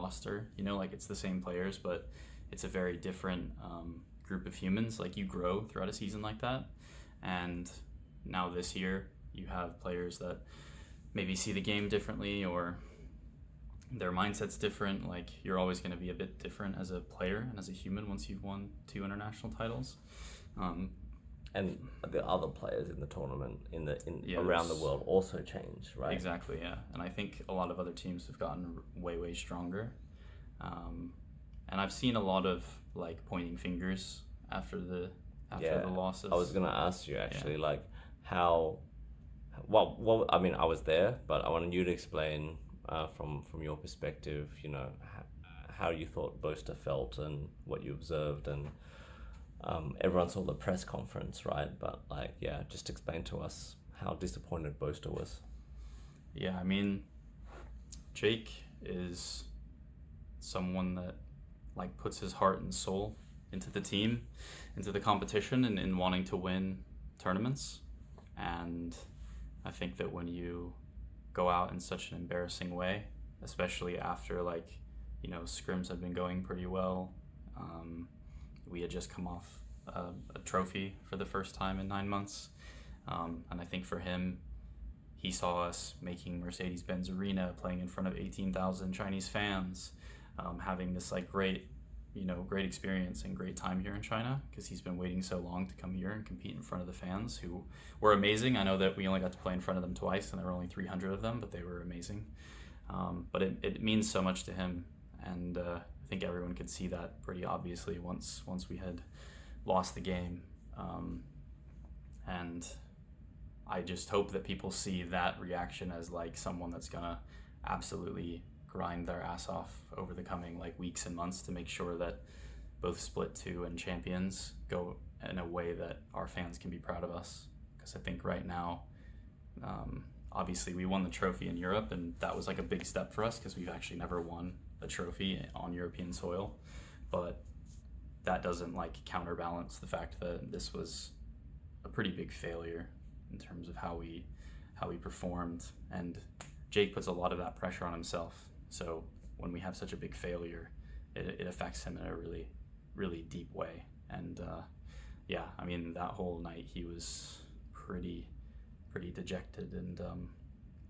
roster. You know, like it's the same players, but it's a very different group of humans. Like you grow throughout a season like that, and now this year you have players that maybe see the game differently or their mindset's different. Like you're always going to be a bit different as a player and as a human once you've won 2 international titles. And the other players in the tournament Yeah, around the world also change, right? Exactly, yeah. And I think a lot of other teams have gotten way stronger. And I've seen a lot of like pointing fingers after the losses. I was gonna ask you actually, like how. Well, I mean, I was there, but I wanted you to explain from your perspective, you know, how you thought Boaster felt and what you observed, and everyone saw the press conference, right? But like, yeah, just explain to us how disappointed Boaster was. Yeah, I mean, Jake is someone that like puts his heart and soul into the team, into the competition, and in wanting to win tournaments. And I think that when you go out in such an embarrassing way, especially after like, you know, scrims had been going pretty well. We had just come off a trophy for the first time in 9 months. And I think for him, he saw us making Mercedes-Benz Arena, playing in front of 18,000 Chinese fans, having this like great experience and great time here in China, because he's been waiting so long to come here and compete in front of the fans who were amazing. I know that we only got to play in front of them twice and there were only 300 of them, but they were amazing. But it means so much to him, and I think everyone could see that pretty obviously once we had lost the game. And I just hope that people see that reaction as like someone that's gonna absolutely grind their ass off over the coming like weeks and months to make sure that both Split 2 and Champions go in a way that our fans can be proud of us. Because I think right now, obviously we won the trophy in Europe, and that was like a big step for us because we've actually never won a trophy on European soil. But that doesn't like counterbalance the fact that this was a pretty big failure in terms of how we performed, and Jake puts a lot of that pressure on himself. So when we have such a big failure, it affects him in a really deep way. And yeah, I mean, that whole night he was pretty dejected, and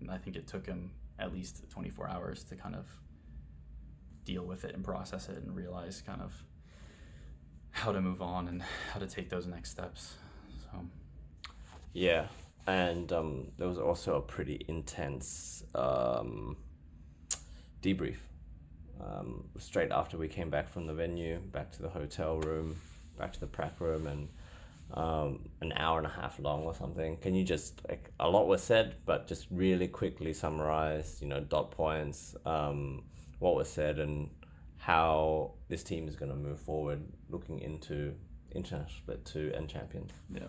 I think it took him at least 24 hours to kind of deal with it and process it and realize kind of how to move on and how to take those next steps. So yeah. And there was also a pretty intense debrief straight after we came back from the venue, back to the hotel room, back to the prac room, and an hour and a half long or something. Can you just, like, a lot was said, but just really quickly summarize, you know, dot points, what was said and how this team is going to move forward looking into International Split 2 and Champions? Yeah.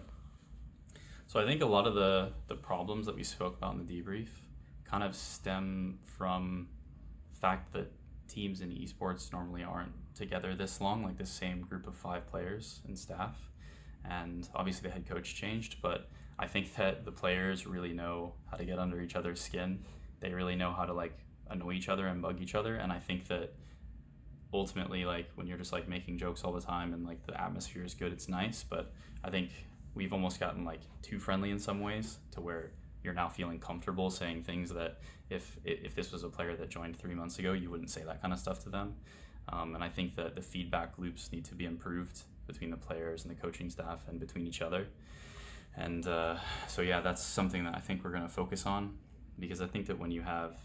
So I think a lot of the problems that we spoke about in the debrief kind of stem from the fact that teams in esports normally aren't together this long, like the same group of 5 players and staff. And obviously the head coach changed, but I think that the players really know how to get under each other's skin. They really know how to like annoy each other and bug each other. And I think that ultimately, like when you're just like making jokes all the time and like the atmosphere is good, it's nice. But I think we've almost gotten like too friendly in some ways, to where you're now feeling comfortable saying things that if this was a player that joined 3 months ago, you wouldn't say that kind of stuff to them. And I think that the feedback loops need to be improved between the players and the coaching staff and between each other. And so yeah, that's something that I think we're going to focus on, because I think that when you have,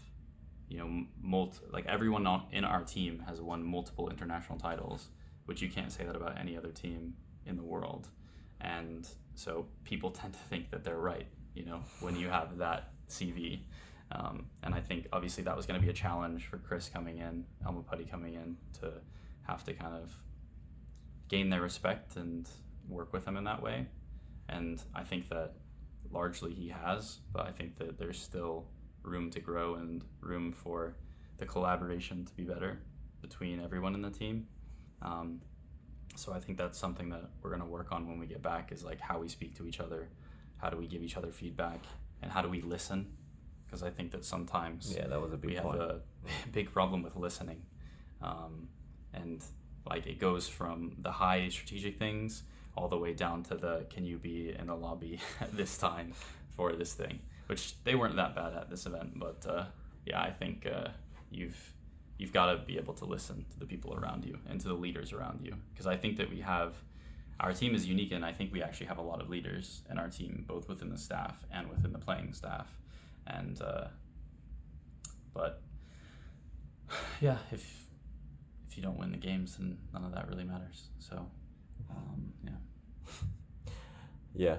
you know, like everyone in our team has won multiple international titles, which you can't say that about any other team in the world. And so people tend to think that they're right, you know, when you have that CV. And I think obviously that was going to be a challenge for Chris coming in, Elmo Putty coming in, to have to kind of gain their respect and work with them in that way. And I think that largely he has, but I think that there's still room to grow and room for the collaboration to be better between everyone in the team. So I think that's something that we're going to work on when we get back, is like how we speak to each other, how do we give each other feedback, and how do we listen? Because I think that sometimes that was a big we point. have a big problem with listening. And like it goes from the high strategic things all the way down to the can you be in the lobby at this time for this thing, which they weren't that bad at this event, but yeah, I think you've got to be able to listen to the people around you and to the leaders around you, because I think that our team is unique, and I think we actually have a lot of leaders in our team, both within the staff and within the playing staff. And but yeah, if you don't win the games, then none of that really matters. So yeah.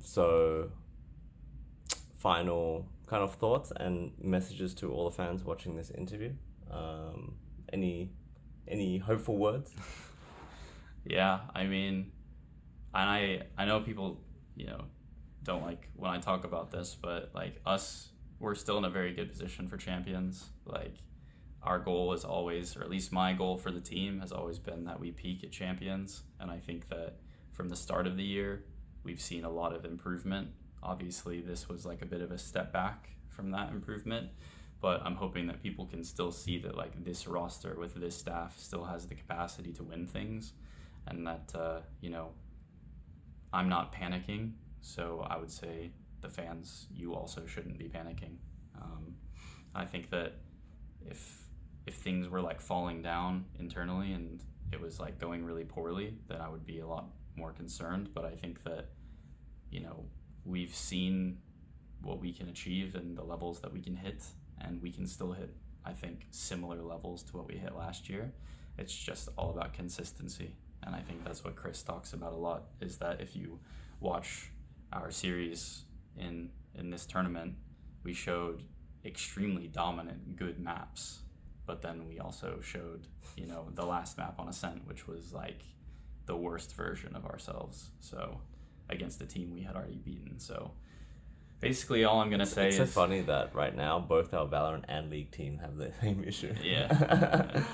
So final kind of thoughts and messages to all the fans watching this interview. Any hopeful words? Yeah, I mean, and I know people, don't like when I talk about this, but like we're still in a very good position for champions. Like our goal is always, or at least my goal for the team has always been that we peak at champions. And I think that from the start of the year, we've seen a lot of improvement. Obviously, this was like a bit of a step back from that improvement, but I'm hoping that people can still see that like this roster with this staff still has the capacity to win things, and that, I'm not panicking. So I would say the fans, you also shouldn't be panicking. I think that if things were like falling down internally and it was like going really poorly, then I would be a lot more concerned. But I think that, we've seen what we can achieve and the levels that we can hit, and we can still hit, I think, similar levels to what we hit last year. It's just all about consistency. And I think that's what Chris talks about a lot, is that if you watch our series in this tournament, we showed extremely dominant, good maps. But then we also showed, the last map on Ascent, which was like the worst version of ourselves. So against the team we had already beaten. So basically all I'm going to say is... It's so funny that right now both our Valorant and League team have the same issue. Yeah.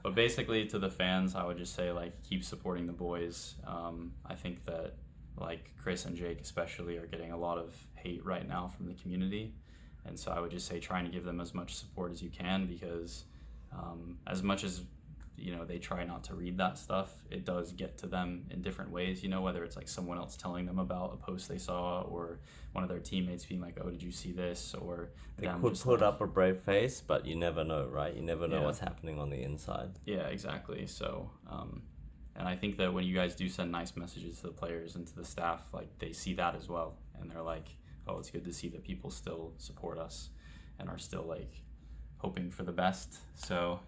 But basically to the fans, I would just say, like, keep supporting the boys. I think that, like, Chris and Jake especially are getting a lot of hate right now from the community. And so I would just say trying to give them as much support as you can, because as much as, they try not to read that stuff, it does get to them in different ways, whether it's like someone else telling them about a post they saw, or one of their teammates being like, oh, did you see this? Or they could put up a brave face, but you never know, right? You never know what's happening on the inside. Yeah, exactly. So, and I think that when you guys do send nice messages to the players and to the staff, like, they see that as well. And they're like, oh, it's good to see that people still support us and are still like hoping for the best. So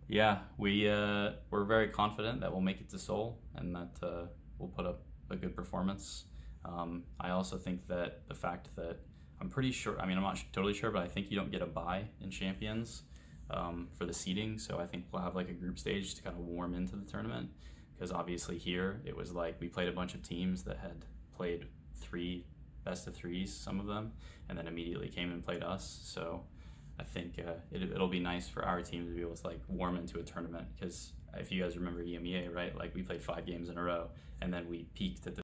yeah, we're very confident that we'll make it to Seoul and that we'll put up a good performance. I also think that the fact that I'm pretty sure, I'm not totally sure, but I think you don't get a bye in Champions for the seeding. So I think we'll have like a group stage to kind of warm into the tournament, because obviously here it was like we played a bunch of teams that had played 3 best of 3s, some of them, and then immediately came and played us. So I think it'll be nice for our team to be able to like warm into a tournament, because if you guys remember EMEA, right, like we played 5 games in a row and then we peaked at the